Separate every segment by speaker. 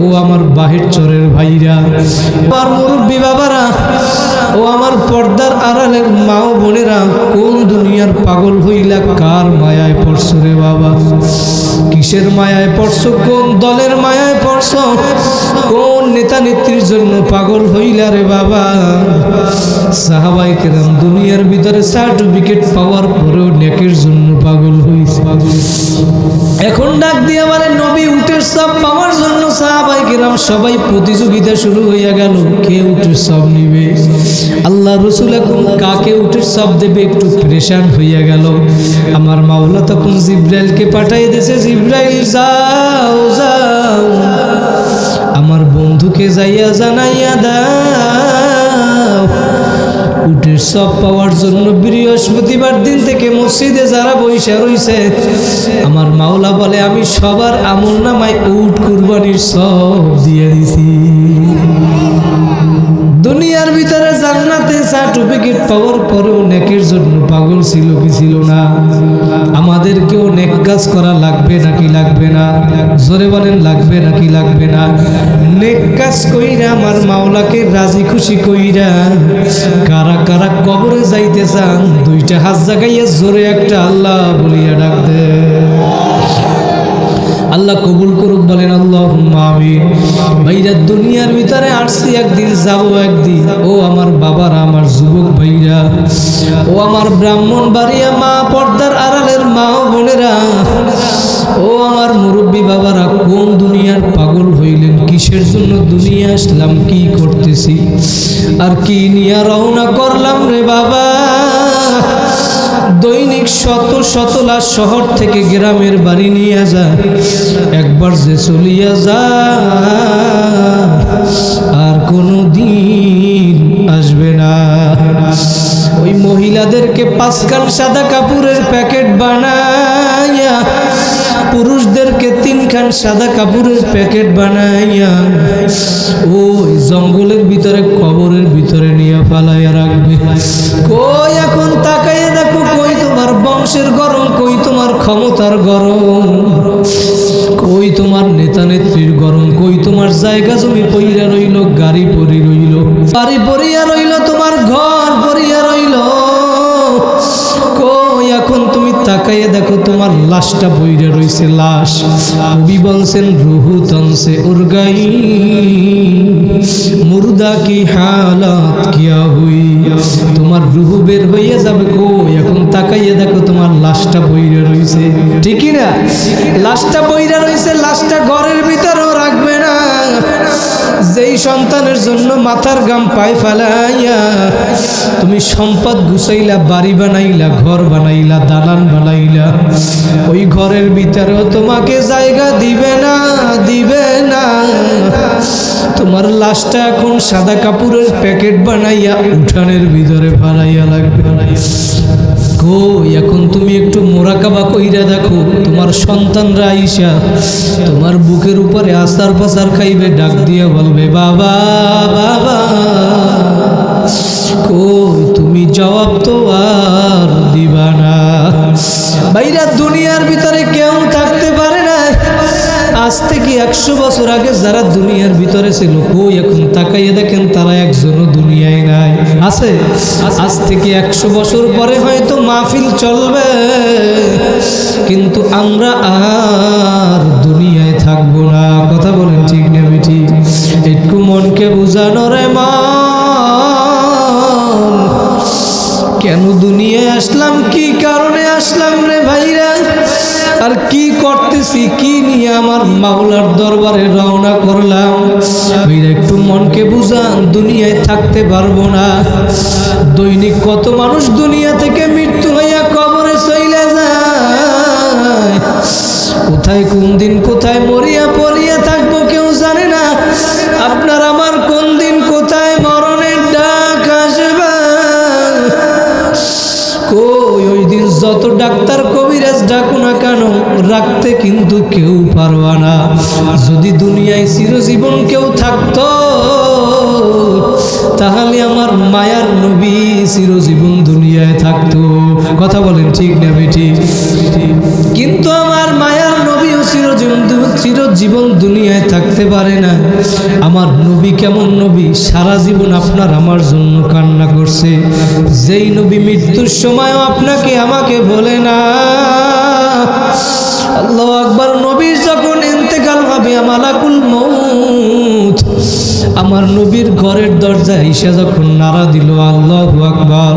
Speaker 1: ও আমার বাহির চরের ভাইরা, আমার মুরব্বী বাবারা, ও আমার পর্দার আড়ালের মা ও বোনেরা, কোন দুনিয়ার পাগল হইলা কার মায়ায় পড়ছো রে বাবা? কিসের মায়ায় পড়ছো? কোন দলের মায়ায় পড়ছো? কোন নেতা নেত্রীর জন্য পাগল হইলা রে বাবা? সাহাবায়ে কেরাম দুনিয়ার ভিতরে সার্টিফিকেট পাওয়ার পরেও নেকের জন্য পাগল হইছে। এখন ডাক দিয়ে বলে নবী উটের সব পাওয়ার জন্য সাহাবায়ে কেরাম সবাই প্রতিযোগিতা শুরু হইয়া গেল, কে উটের সব নিবে। আল্লাহ রাসূল এখন কাকে উটের সব দেবে একটু পরেশান হইয়া গেল। আমার মাওলা তখন জিবরাইলকে পাঠিয়ে দিয়েছে, জিবরাইল যাও যাও আমার বন্ধুকে যাইয়া জানাইয়া দাও উটের সব পাওয়ার জন্য বৃহস্পতিবার দিন থেকে মসজিদে যারা বৈশা রইছে, আমার মাওলা বলে আমি সবার আমলনামায় উট কুরবানির সব দিয়ে দিছি। দুনিয়ার ভিতরে জান্নাতে সার্টিফিকেট পাওয়ার পরেও নেকের জন্য পাগল ছিল কি ছিল না? আমাদেরকেও নেক কাজ করা লাগবে নাকি লাগবে না? জোরে বলেন লাগবে নাকি লাগবে না? নেক কাজ কইরা আমার মাওলাকে রাজি খুশি কইরা কারা কারা কবরে যাইতে চান, দুইটা হাত জাগাইয়া জোরে একটা আল্লাহ বলিয়া ডাক দে। আল্লাহ কবুল করুক, বলেন আল্লাহুম্মা আমিন। ভাইরা দুনিয়ার ভিতরে আসছি একদিন, যাবো একদিন। ও আমার বাবারা, আমার যুবক ভাইরা, ও আমার ব্রাহ্মণবাড়িয়া মা পর্দার আড়ালের মা ও বোনেরা, ও আমার মুরব্বী বাবারা, কোন দুনিয়ার পাগল হইলেন? কিসের জন্য দুনিয়া আসলাম? কি করতেছি আর কি নিয়ে রওনা করলাম রে বাবা? দৈনিক শত শত লাশ শহর থেকে গ্রামের বাড়ি নিয়ে যায়, একবার যে চলিয়া যায় আর কোনো দিন আসবে না। ওই মহিলাদেরকে 5 খান সাদা কাপড়ের প্যাকেট বানাইয়া, পুরুষদেরকে 3 খান সাদা কাপড়ের প্যাকেট বানাইয়া ওই জঙ্গলের ভিতরে কবরের ভিতরে নিয়ে ফালাইয়া রাখবে। কই এখন তাকাইয়া দেখো, কই তোমার বংশের গরম, কই তোমার ক্ষমতার গরম, কই তোমার নেতা নেত্রীর গরম, কই তোমার জায়গা জমি পইরা রইল, গাড়ি পরি রইল, বাড়ি পরিয়া রইল, তোমার ঘর পরিয়া রইল। কই এখন তুমি তাকাইয়া দেখো, তোমার লাশটা বইরা রইছে। লাশ কবি বলছেন রুহু তনসে উরগাই, মুর্দা কি হালাত কিয়া হুই। তোমার রুহু বের হইয়া যাবে। কই এখন তাকাইয়া দেখো, তোমার লাশটা বইরা রইছে। ঠিকই না? লাশটা বইরা রইছে, লাশটা ঘরের ভিতরেও রাখবে না। যেই সন্তানের জন্য মাথার গাম পায়ে ফেলাইয়া তুমি সম্পদ গুছাইলা, বাড়ি বানাইলা, ঘর বানাইলা, দালান বানাইলা, ওই ঘরের ভিতরেও তোমাকে জায়গা দিবে না, দিবে না। তোমার লাশটা এখন সাদা কাপড়ের প্যাকেট বানাইয়া উঠানের ভিতরে ফালাইয়া লাগবে। কই এখন তুমি একটু মোরাকাবা কইরা দেখো, তোমার সন্তানরা আইসা তোমার বুকের উপরে আসার পাসার খাইবে, ডাক দিয়ে বলবে বাবা বাবা। কই তুমি জবাব তো আর দিবা না। ভাইরা দুনিয়ার ভিতরে কেউ থাকতে পারে না। আজ থেকে 100 বছর আগে যারা দুনিয়ার ভিতরে ছিল, কই এখন তাকাইয়ে দেখেন তারা একজনও দুনিয়ায় নাই। আছে? আজ থেকে 100 বছর পরে হয়তো মাহফিল চলবে, কিন্তু আমরা আর দুনিয়ায় থাকবো না। কথা বলেন ঠিক না বেটি? একটু মনকে বুঝানো রে মা, কেন দুনিয়ায় আসলাম, কি কারণে আসলাম রে ভাইরা, আর কি করতেছি, কি নিয়ে আমার মাওলার দরবারে রওনা করলাম। ভাইরা একটু মনকে বুঝান, দুনিয়ায় থাকতে পারবো না। দৈনিক কত মানুষ দুনিয়া থেকে মৃত্যু হইয়া কবরে চলে যায়। কোথায় কোন দিন কোথায় মরিয়া পড়িয়া থাকবো কেউ জানে না। আপনার আমার কোন দিন কোথায় মরণের ডাক আসবে। কই ওই দিন যত ডাক্তার কবিরাজ ডাকো না কেন, রাখতে কিন্তু কেউ পারবা না। যদি দুনিয়ায় চিরজীবন কেউ থাকতো, তাহলে আমার মায়ার নবী চিরজীবন দুনিয়ায় থাকতো। কথা বলেন ঠিক না বেটি? কিন্তু আমার মায়ার নবীও চিরজীবন চিরজীবন দুনিয়ায় থাকতে পারে না। আমার নবী কেমন নবী, সারা জীবন আপনার আমার জন্য কান্না করছে। যেই নবী মৃত্যুর সময়ও আপনাকে আমাকে বলে না। আল্লাহু আকবার। নবীর যখন ইন্তেকাল হবে, মালাকুল মউত আমার নবীর ঘরের দরজায় এসে যখন নারা দিল আল্লাহু আকবার,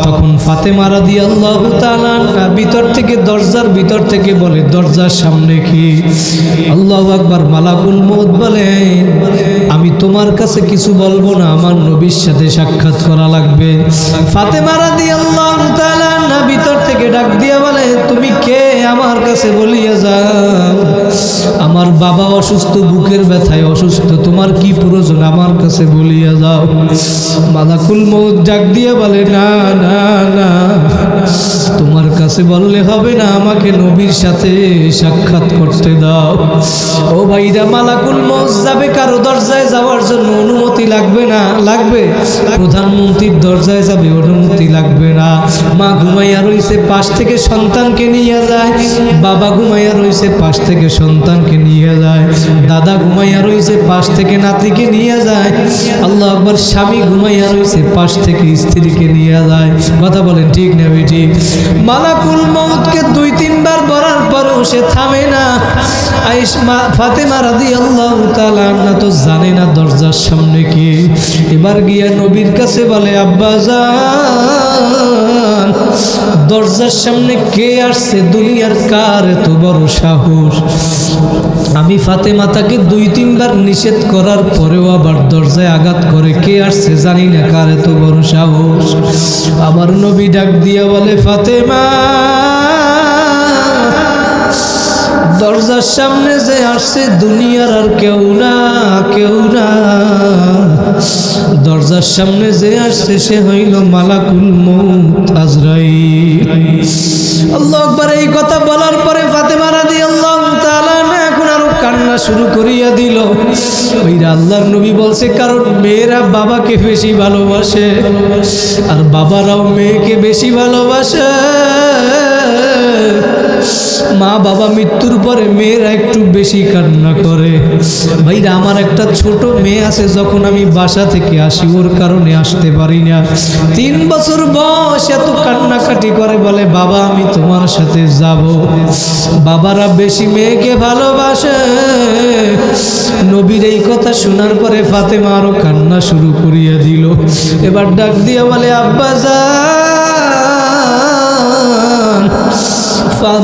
Speaker 1: তখন ফাতেমা রাদিয়াল্লাহু তাআলা ভিতর থেকে, দরজার ভিতর থেকে বলে, দরজার সামনে কি? আল্লাহু আকবার। মালাকুল মউত বলেন, আমি তোমার কাছে কিছু বলবো না, আমার নবীর সাথে সাক্ষাৎ করা লাগবে। ফাতেমা রাদিয়াল্লাহু তাআলা ভিতর থেকে ডাক দিয়ে বলে, তুমি কে? আমার কাছে বলিয়া যাও। আমার বাবা অসুস্থ, বুকের ব্যথায় অসুস্থ, তোমার কি প্রয়োজন? আমার কাছে বলিয়া যাও। মালাকুল মউত ডাক দিয়ে বলে, না না না, তোমার কাছে বললে হবে না, আমাকে নবীর সাথে সাক্ষাৎ করতে দাও। ও ভাইরা, মালাকুল মউত যাবে কারো দরজায় যাওয়ার জন্য অনুমতি লাগবে না? লাগবে। প্রধানমন্ত্রীর দরজায় যাবে, অনুমতি লাগবে না। মা ঘুমাইয়া রইছে, পাশ থেকে সন্তানকে নিয়ে যায়। বাবা ঘুমাইয়া রইছে, পাশ থেকে সন্তানকে নিয়ে যায়। দাদা ঘুমাইয়া রইছে, পাশ থেকে নাতিকে নিয়ে যায়। আল্লাহু আকবার। স্বামী ঘুমাইয়া রইছে, পাশ থেকে স্ত্রীকে নিয়ে যায়। কথা বলেন ঠিক না বেঠিক? মালাকুল মউতকে 2-3 বার বলার পরেও সে থামে না। ফাতেমা রাদিয়াল্লাহু তাআলা আনহা তো জানে না দরজার সামনে কি। এবার গিয়া নবীর কাছে বলে, আব্বাজান, দরজার সামনে কে আসছে? দুনিয়ার কার এত বড় সাহস? আমি ফাতেমা তাকে 2-3 বার নিষেধ করার পরেও আবার দরজায় আঘাত করে। কে আসছে জানি না, কার এত বড় সাহস? আমার নবী ডাক দিয়া বলে, ফাতেমা, দরজার সামনে যে আসছে দুনিয়ার আর কেউ না, কেউ না। দরজার সামনে যে আসছে সে হইল মালাকুল মউত আজরাইল। আল্লাহু আকবার। এই কথা বলার পরে ফাতেমা রাদিয়াল্লাহু তাআলা এখন আরো কান্না শুরু করিয়া দিল। ওইরা আল্লাহর নবী বলছে, কারণ মেয়েরা বাবাকে বেশি ভালোবাসে আর বাবারাও মেয়েকে বেশি ভালোবাসে। মা বাবা মৃত্যুর পরে মেয়েরা একটু বেশি কান্না করে। ভাইরা, আমার একটা ছোট মেয়ে আছে, যখন আমি বাসা থেকে আসি ওর কারণে আসতে পারি না। 3 বছর বয়স, এত কান্নাকাটি করে, বলে, বাবা আমি তোমার সাথে যাব। বাবারা বেশি মেয়েকে ভালোবাসে। নবীর এই কথা শোনার পরে ফাতেমা আরো কান্না শুরু করিয়া দিল। এবার ডাক দিয়ে বলে, আব্বাজান,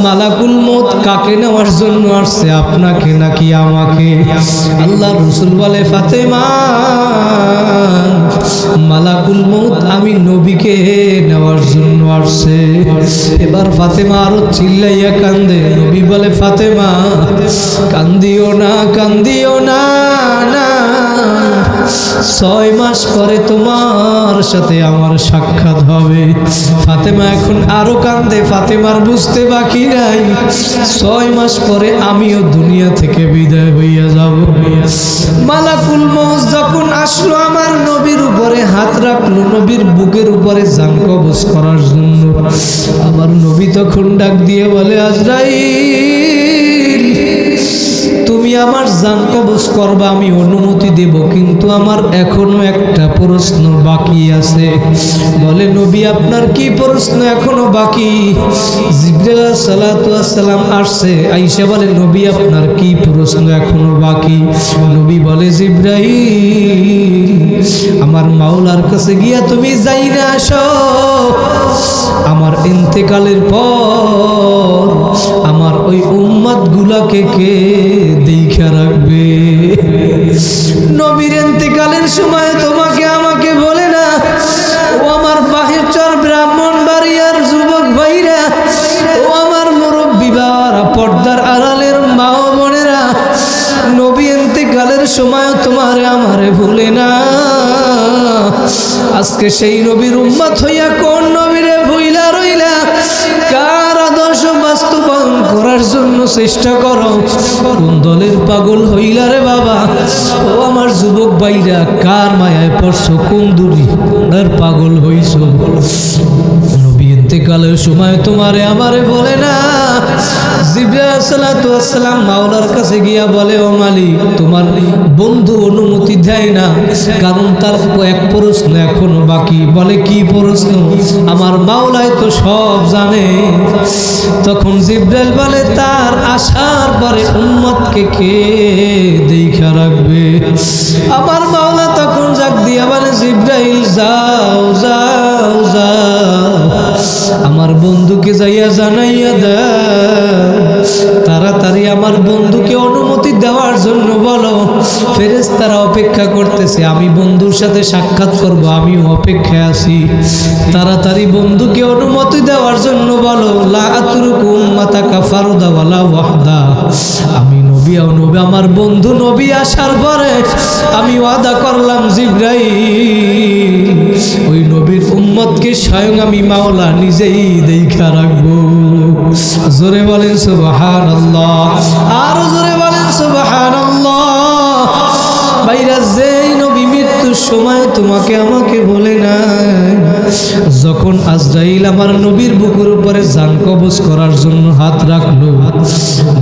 Speaker 1: মালাকুল মউত কাকে নেওয়ার জন্য আসছে, আপনাকে নাকি আমাকে? আল্লাহ রাসূল বলে, ফাতেমা, মালাকুল মউত আমি নবীকে নেওয়ার জন্য আসছে। এবার ফাতেমা আরো চিল্লাইয়া কান্দে। নবী বলে, ফাতেমা, কান্দিও না, কান্দিও না, না, 6 মাস পরে তোমার সাথে আমার সাক্ষাৎ হবে। ফাতেমা এখন আরো কান্দে। ফাতেমার বুঝতে বাকি নাই, 6 মাস পরে আমিও দুনিয়া থেকে বিদায় হইয়া যাব। মালাকুল মউত যখন আসলো, আমার নবীর উপরে হাত রাখলো, নবীর বুকের উপরে জান কবজ করার জন্য। আমার নবী তখন ডাক দিয়ে বলে, আজরাইল, তুমি আমার জান কবজ করবা, আমি অনুমতি দেব, কিন্তু আমার এখনো একটা প্রশ্ন বাকি আছে। বলে, নবী আপনার কি প্রশ্ন এখনো বাকি? জিবরাইল আলাইহিস সালাতু ওয়াস সালাম আসছে, আয়েশা বলে, নবী আপনার কি প্রশ্ন এখনো বাকি? নবী বলে, জিবরাইল, আমার মাওলার কাছে গিয়া তুমি যাইরা আসো, আমার ইন্তেকালের পর আমার ওই উম্মত গুলাকে কে দেখা রাখবে? নবীর ইন্তেকালের সময় তোমাকে আমাকে বলে না, ও আমার বাহিরচর ব্রাহ্মণবাড়িয়ার যুবক ভাইরা, ও আমার মুরব্বী বাবারা, পর্দার আড়ালের মা ও বোনেরা, নবী ইন্তেকালের সময় তোমারে আমারে ভুলে না। আজকে সেই নবীর উম্মত হইয়া কোন নবীরে ভুইলা রইলা? কার আদর্শ বাস্তবায়ন করার জন্য চেষ্টা করো? কোন দলের পাগল হইলা রে বাবা? ও আমার যুবক ভাইরা, কার মায়ায় পড়ছো? কোন দুনিয়ার পাগল হইছো? নবী ইন্তেকালের সময় তোমারে আমারে বলে না, জিবরাইল আলাইহিস সালাম মাওলার কাছে গিয়া বলে, ও মালিক, তোমার বন্ধু অনুমতি দেয় না, কারণ তার এক প্রশ্ন এখনো বাকি। বলে, কি প্রশ্ন? আমার মাওলাই তো সব জানে। তখন জিবরাইল বলে, তার আসার পরে উম্মতকে কে দেখা রাখবে? আমার মাওলা তখন জাগ দিয়া বলে, জিবরাইল যাও যাও যাও, আমার বন্ধুকে যাইয়া জানাইয়া দাও, তাড়াতাড়ি আমার বন্ধুকে অনুমতি দেওয়ার জন্য বলো। ফেরেশতারা অপেক্ষা করতেছে, আমি বন্ধুর সাথে সাক্ষাৎ করব, আমিও অপেক্ষায় আছি। তাড়াতাড়ি বন্ধুকে অনুমতি দেওয়ার জন্য বলো। লা আতরুকু উম্মাতাকা ফারদা ওয়ালা ওয়াহদা, আমি নবী আমার বন্ধু নবী আসার পরে আমি ওয়াদা করলাম জিবরাইল, ওই নবীর উম্মতকে স্বয়ং আমি মাওলা নিজেই দেখা রাখবো। জোরে বলেন সুবহানাল্লাহ, আর জোরে বলেন সুবহানাল্লাহ। ভাইরা, যেই নবী মৃত্যুর সময় তোমাকে আমাকে বলে না, যখন আজরাইল আমার নবীর বুকের উপরে জান কবজ করার জন্য হাত রাখলো,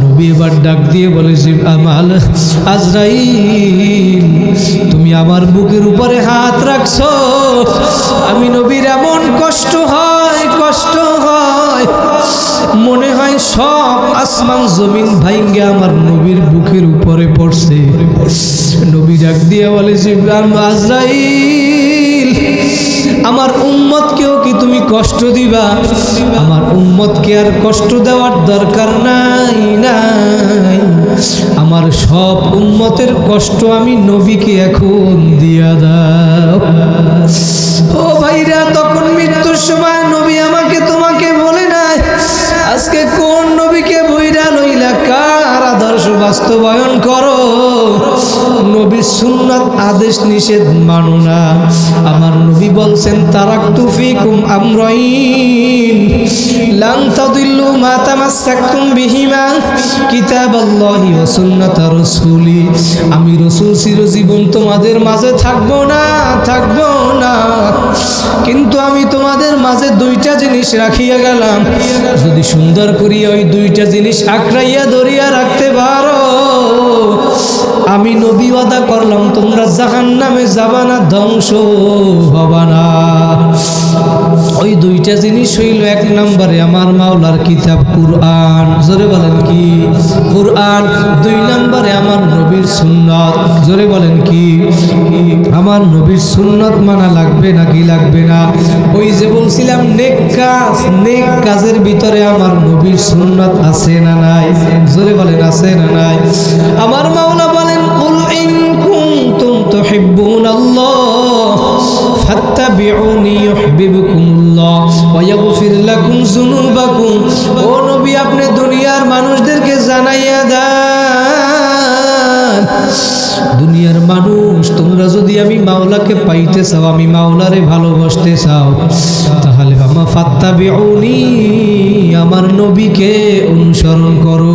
Speaker 1: নবী এবার ডাক দিয়ে বলে, আমার আজরাইল, তুমি আমার বুকের উপরে হাত রাখছো, আমি নবীর এমন কষ্ট হয়, কষ্ট হয়, মনে হয় সব আসমান জমিন ভাঙ্গে আমার নবীর বুকের উপরে পড়ছে। নবী ডাক দিয়ে বলে, আজরাইল, আমার উম্মতকেও কি তুমি কষ্ট দিবা? আমার উম্মতকে আর কষ্ট দেওয়ার দরকার নাই, নাই, আমার সব উম্মতের কষ্ট আমি নবীকে এখন দিয়া দাও। ও ভাইরা, তখন মৃত্যুর সময় নবী আমাকে তোমাকে বলে নাই, আজকে কোন নবীকে বইরা লইলা, কার আদর্শ বাস্তবায়ন করো? নবীর সুন্নাত আদেশ নিষেধ মানো না। আমার নবী বলছেন, তারাকতু ফিকুম আমরাইন লান তাদিল্লু মা তামাসসাকতুম বিহিমা কিতাবাল্লাহি ওয়া সুন্নাতা রাসূলি, আমি রাসূল চিরজীবন তোমাদের মাঝে থাকবো না, থাকবো না, কিন্তু আমি তোমাদের মাঝে দুইটা জিনিস রাখিয়া গেলাম, যদি সুন্দর করিয়া ওই দুইটা জিনিস আঁকড়াইয়া ধরিয়া রাখতে পারো, আমি নবী ওয়াদা করলাম তোমরা জাহান্নামে যাবা না, ধ্বংস হবা না। ওই দুইটা জিনিস হইল, এক নম্বরে আমার মাওলার কিতাব কুরআন, জোরে বলেন কি? কুরআন। দুই নম্বরে আমার নবীর সুন্নাত, জোরে বলেন কি? আমার নবীর সুন্নাত মানা লাগবে নাকি লাগবে না? ওই যে বলছিলাম নেক কাজ, নেক কাজের ভিতরে আমার নবীর সুন্নাত আছে না নাই? জোরে বলেন আছে না নাই? আমার মাওলা বলেন, কুল ইন কুনতুম তুহিব্বুনাল্লাহ ফাত্তাবিউনি ইউহিব্বুকুমুল্লাহ ওয়া ইয়াগফির লাকুম যুনুবাকুম। ও নবী, আপনি দুনিয়ার মানুষদেরকে জানাইয়া দেন, দুনিয়ার মানুষ, তোমরা যদি আমি মাওলাকে পাইতে চাও, আমি মাওলারে ভালোবাসতে চাও, তাহলে আমার ফাত্তাবিউনি, আমার নবীকে অনুসরণ করো।